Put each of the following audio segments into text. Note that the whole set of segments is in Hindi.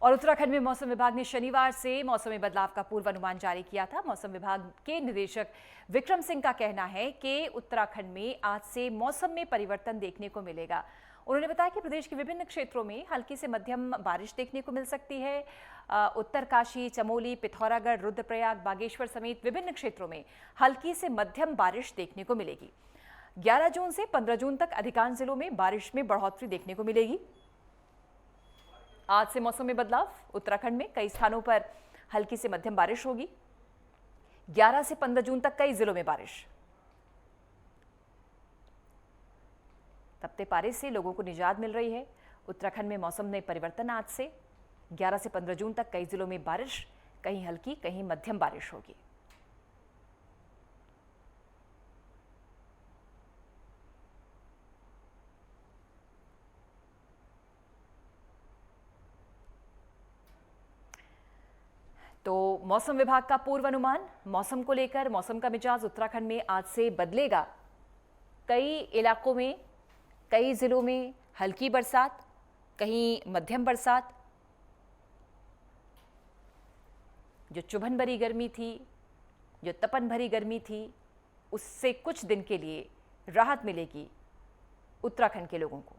और उत्तराखंड में मौसम विभाग ने शनिवार से मौसम में बदलाव का पूर्वानुमान जारी किया था। मौसम विभाग के निदेशक विक्रम सिंह का कहना है कि उत्तराखंड में आज से मौसम में परिवर्तन देखने को मिलेगा। उन्होंने बताया कि प्रदेश के विभिन्न क्षेत्रों में हल्की से मध्यम बारिश देखने को मिल सकती है। उत्तरकाशी, चमोली, पिथौरागढ़, रुद्रप्रयाग, बागेश्वर समेत विभिन्न क्षेत्रों में हल्की से मध्यम बारिश देखने को मिलेगी। 11 जून से 15 जून तक अधिकांश जिलों में बारिश में बढ़ोतरी देखने को मिलेगी। आज से मौसम में बदलाव, उत्तराखंड में कई स्थानों पर हल्की से मध्यम बारिश होगी। 11 से 15 जून तक कई जिलों में बारिश। तपते पारे से लोगों को निजात मिल रही है। उत्तराखंड में मौसम में परिवर्तन आज से 11 से 15 जून तक कई जिलों में बारिश, कहीं हल्की कहीं मध्यम बारिश होगी। तो मौसम विभाग का पूर्वानुमान, मौसम को लेकर मौसम का मिजाज उत्तराखंड में आज से बदलेगा। कई इलाकों में, कई जिलों में हल्की बरसात, कहीं मध्यम बरसात। जो चुभन भरी गर्मी थी, जो तपन भरी गर्मी थी, उससे कुछ दिन के लिए राहत मिलेगी उत्तराखंड के लोगों को।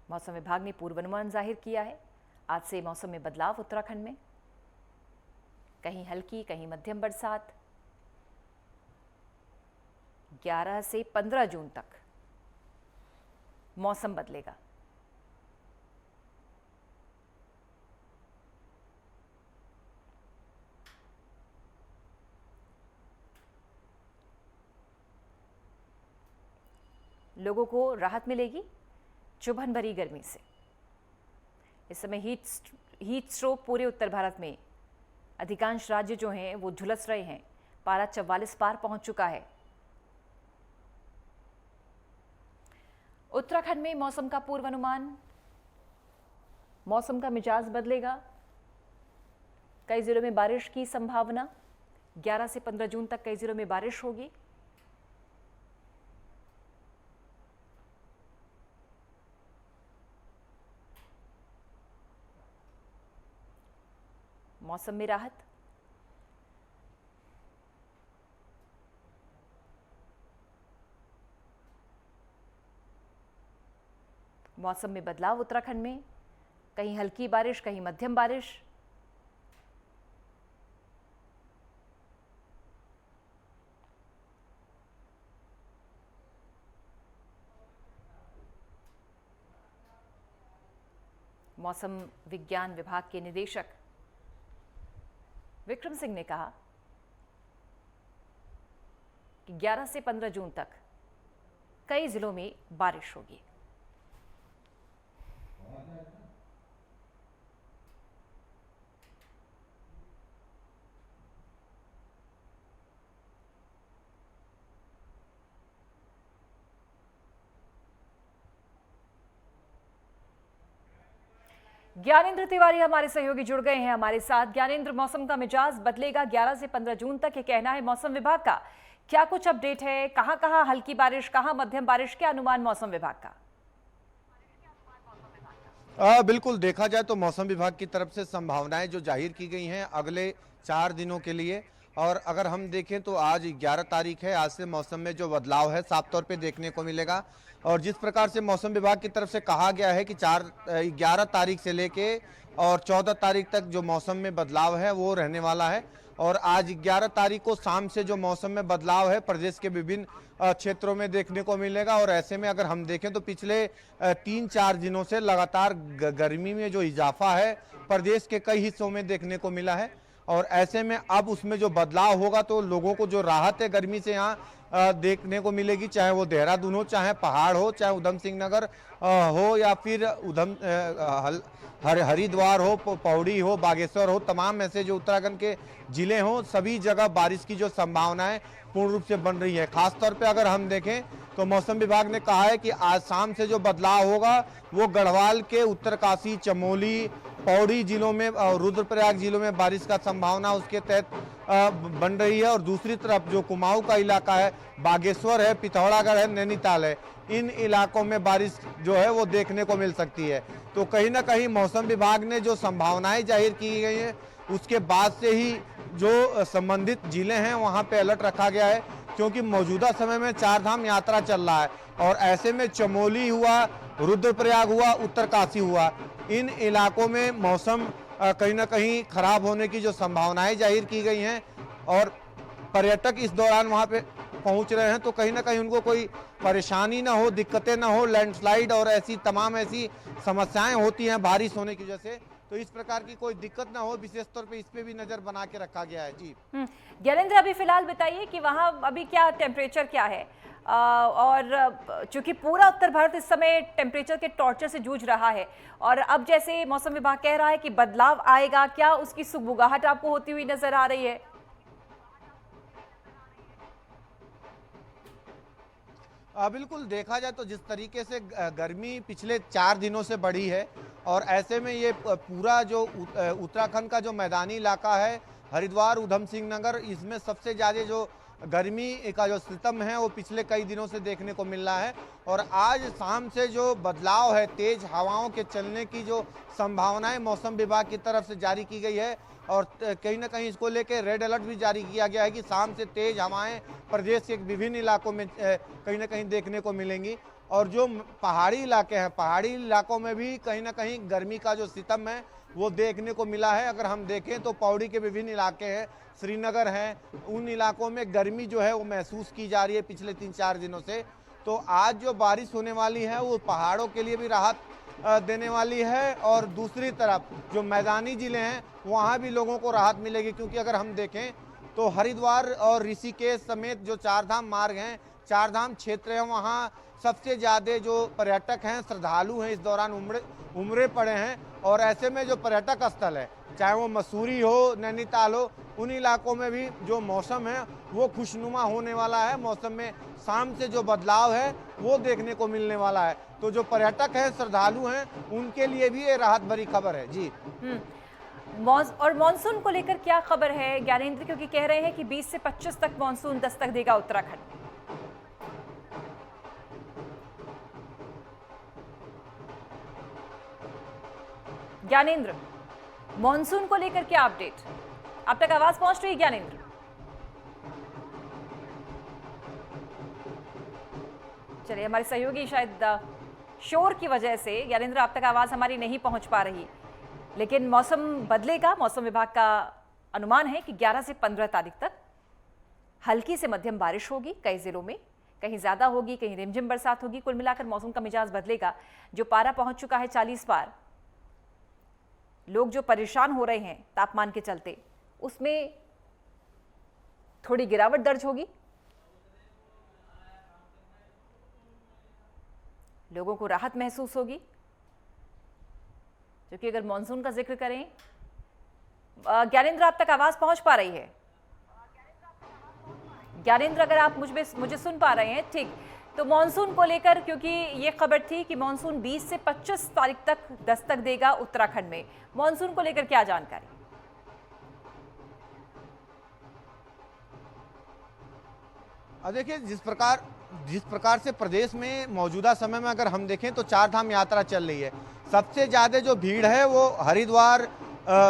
मौसम विभाग ने पूर्वानुमान जाहिर किया है। आज से मौसम में बदलाव उत्तराखंड में, कहीं हल्की कहीं मध्यम बरसात। 11 से 15 जून तक मौसम बदलेगा। लोगों को राहत मिलेगी चुभन भरी गर्मी से। इस समय हीट स्ट्रोक पूरे उत्तर भारत में अधिकांश राज्य जो हैं वो झुलस रहे हैं। पारा 44 पार पहुंच चुका है। उत्तराखंड में मौसम का पूर्वानुमान, मौसम का मिजाज बदलेगा। कई जिलों में बारिश की संभावना। 11 से 15 जून तक कई जिलों में बारिश होगी। मौसम में राहत। मौसम में बदलाव उत्तराखंड में, कहीं हल्की बारिश कहीं मध्यम बारिश। मौसम विज्ञान विभाग के निदेशक विक्रम सिंह ने कहा कि 11 से 15 जून तक कई जिलों में बारिश होगी। ज्ञानेंद्र तिवारी हमारे सहयोगी जुड़ गए हैं हमारे साथ। ज्ञानेंद्र, मौसम का मिजाज बदलेगा 11 से 15 जून तक, ये कहना है मौसम विभाग का। क्या कुछ अपडेट है? कहां कहां हल्की बारिश, कहां मध्यम बारिश, क्या अनुमान मौसम विभाग का? बिल्कुल, देखा जाए तो मौसम विभाग की तरफ से संभावनाएं जो जाहिर की गई हैं अगले 4 दिनों के लिए। और अगर हम देखें तो आज 11 तारीख है। आज से मौसम में जो बदलाव है साफ तौर पे देखने को मिलेगा। और जिस प्रकार से मौसम विभाग की तरफ से कहा गया है कि 11 तारीख से लेके और 14 तारीख तक जो मौसम में बदलाव है वो रहने वाला है। और आज 11 तारीख को शाम से जो मौसम में बदलाव है प्रदेश के विभिन्न क्षेत्रों में देखने को मिलेगा। और ऐसे में अगर हम देखें तो पिछले 3-4 दिनों से लगातार गर्मी में जो इजाफा है प्रदेश के कई हिस्सों में देखने को मिला है। और ऐसे में अब उसमें जो बदलाव होगा तो लोगों को जो राहत है गर्मी से यहाँ देखने को मिलेगी, चाहे वो देहरादून हो, चाहे पहाड़ हो, चाहे उधम सिंह नगर हो या फिर हरिद्वार हो, पौड़ी हो, बागेश्वर हो, तमाम ऐसे जो उत्तराखंड के जिले हों सभी जगह बारिश की जो संभावनाएं पूर्ण रूप से बन रही है। खासतौर पे अगर हम देखें तो मौसम विभाग ने कहा है कि आज शाम से जो बदलाव होगा वो गढ़वाल के उत्तरकाशी, चमोली, पौड़ी जिलों में और रुद्रप्रयाग जिलों में बारिश का संभावना उसके तहत बन रही है। और दूसरी तरफ जो कुमाऊं का इलाका है, बागेश्वर है, पिथौरागढ़ है, नैनीताल है, इन इलाकों में बारिश जो है वो देखने को मिल सकती है। तो कहीं ना कहीं मौसम विभाग ने जो संभावनाएं जाहिर की गई हैं उसके बाद से ही जो संबंधित जिले हैं वहां पे अलर्ट रखा गया है, क्योंकि मौजूदा समय में चार धाम यात्रा चल रहा है और ऐसे में चमोली हुआ, रुद्रप्रयाग हुआ, उत्तरकाशी हुआ, इन इलाकों में मौसम कहीं ना कहीं खराब होने की जो संभावनाएं जाहिर की गई हैं और पर्यटक इस दौरान वहां पे पहुंच रहे हैं, तो कहीं ना कहीं उनको कोई परेशानी ना हो, दिक्कतें ना हो, लैंडस्लाइड और ऐसी तमाम ऐसी समस्याएं होती हैं बारिश होने की वजह से, तो इस प्रकार की कोई दिक्कत ना हो, विशेष तौर पे इस पे भी नजर बना के रखा गया है। जी ज्ञानेंद्र, अभी फिलहाल बताइए कि वहाँ अभी क्या टेम्परेचर क्या है, और चूंकि पूरा उत्तर भारत इस समय टेम्परेचर के टॉर्चर से जूझ रहा है और अब जैसे मौसम विभाग कह रहा है कि बदलाव आएगा, क्या उसकी सुगबुगाहट आपको होती हुई नजर आ रही है? बिल्कुल, देखा जाए तो जिस तरीके से गर्मी पिछले 4 दिनों से बढ़ी है और ऐसे में ये पूरा जो उत्तराखंड का जो मैदानी इलाका है, हरिद्वार, उधम सिंह नगर, इसमें सबसे ज़्यादा जो गर्मी का जो सितम है वो पिछले कई दिनों से देखने को मिल रहा है। और आज शाम से जो बदलाव है, तेज हवाओं के चलने की जो संभावनाएं मौसम विभाग की तरफ से जारी की गई है और कहीं ना कहीं इसको लेकर रेड अलर्ट भी जारी किया गया है कि शाम से तेज हवाएं प्रदेश के विभिन्न इलाकों में कहीं ना कहीं देखने को मिलेंगी। और जो पहाड़ी इलाके हैं, पहाड़ी इलाकों में भी कहीं ना कहीं गर्मी का जो सितम है वो देखने को मिला है। अगर हम देखें तो पौड़ी के विभिन्न इलाके हैं, श्रीनगर है, उन इलाकों में गर्मी जो है वो महसूस की जा रही है पिछले 3-4 दिनों से। तो आज जो बारिश होने वाली है वो पहाड़ों के लिए भी राहत देने वाली है और दूसरी तरफ जो मैदानी जिले हैं वहाँ भी लोगों को राहत मिलेगी, क्योंकि अगर हम देखें तो हरिद्वार और ऋषिकेश समेत जो चारधाम मार्ग हैं, चारधाम क्षेत्र है, वहाँ सबसे ज़्यादा जो पर्यटक हैं, श्रद्धालु हैं, इस दौरान उमड़े पड़े हैं। और ऐसे में जो पर्यटक स्थल है, चाहे वो मसूरी हो, नैनीताल हो, उन इलाकों में भी जो मौसम है वो खुशनुमा होने वाला है। मौसम में शाम से जो बदलाव है वो देखने को मिलने वाला है। तो जो पर्यटक हैं, श्रद्धालु हैं, उनके लिए भी ये राहत भरी खबर है। जी और मॉनसून को लेकर क्या खबर है ज्ञानेंद्र, क्योंकि कह रहे हैं कि 20 से 25 तक मॉनसून दस्तक देगा उत्तराखंड। ज्ञानेंद्र, मॉनसून को लेकर क्या अपडेट? अब तक आवाज पहुंच रही है ज्ञानेंद्र? चलिए, हमारे सहयोगी शायद शोर की वजह से ज्ञानेंद्र आप तक आवाज हमारी नहीं पहुंच पा रही, लेकिन मौसम बदलेगा। मौसम विभाग का अनुमान है कि 11 से 15 तारीख तक हल्की से मध्यम बारिश होगी कई जिलों में, कहीं ज्यादा होगी, कहीं रिमझिम बरसात होगी। कुल मिलाकर मौसम का मिजाज बदलेगा। जो पारा पहुंच चुका है 40 पार, लोग जो परेशान हो रहे हैं तापमान के चलते, उसमें थोड़ी गिरावट दर्ज होगी। लोगों को राहत महसूस होगी, क्योंकि अगर मॉनसून का जिक्र करें, ज्ञानेंद्र आप तक आवाज पहुंच पा रही है? ज्ञानेंद्र, अगर आप मुझे सुन पा रहे हैं, ठीक। तो मॉनसून को लेकर, क्योंकि ये खबर थी कि मॉनसून 20 से 25 तारीख तक दस्तक देगा उत्तराखंड में, मॉनसून को लेकर क्या जानकारी? देखिए, जिस प्रकार से प्रदेश में मौजूदा समय में अगर हम देखें तो चारधाम यात्रा चल रही है, सबसे ज़्यादा जो भीड़ है वो हरिद्वार,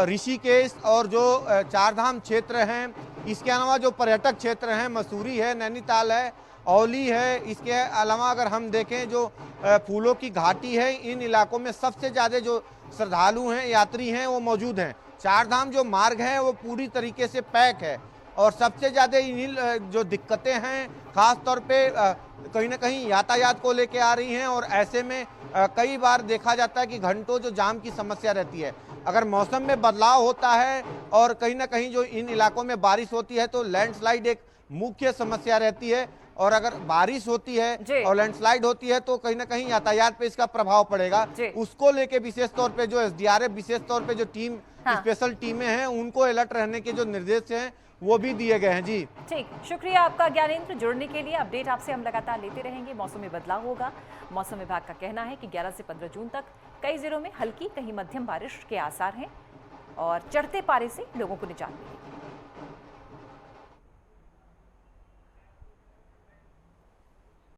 ऋषिकेश और जो चारधाम क्षेत्र हैं, इसके अलावा जो पर्यटक क्षेत्र हैं, मसूरी है, नैनीताल है, औली है, इसके अलावा अगर हम देखें जो फूलों की घाटी है, इन इलाकों में सबसे ज़्यादा जो श्रद्धालु हैं, यात्री हैं, वो मौजूद हैं। चारधाम जो मार्ग है वो पूरी तरीके से पैक है और सबसे ज़्यादा इन्हीं जो दिक्कतें हैं ख़ास तौर पे कहीं ना कहीं यातायात को लेके आ रही हैं। और ऐसे में कई बार देखा जाता है कि घंटों जो जाम की समस्या रहती है। अगर मौसम में बदलाव होता है और कहीं ना कहीं जो इन इलाकों में बारिश होती है तो लैंडस्लाइड एक मुख्य समस्या रहती है। और अगर बारिश होती है और लैंडस्लाइड होती है तो कहीं ना कहीं यातायात पे इसका प्रभाव पड़ेगा। उसको लेके विशेष तौर पे जो एसडीआरएफ, विशेष तौर पे जो टीम, स्पेशल टीमें हैं, उनको अलर्ट रहने के जो निर्देश हैं वो भी दिए गए हैं। जी ठीक, शुक्रिया आपका ज्ञानेंद्र, जुड़ने के लिए। अपडेट आपसे हम लगातार लेते रहेंगे। मौसम में बदलाव होगा। मौसम विभाग का कहना है कि 11 से 15 जून तक कई जिलों में हल्की कहीं मध्यम बारिश के आसार हैं और चढ़ते पारे से लोगों को निजात मिलेगी।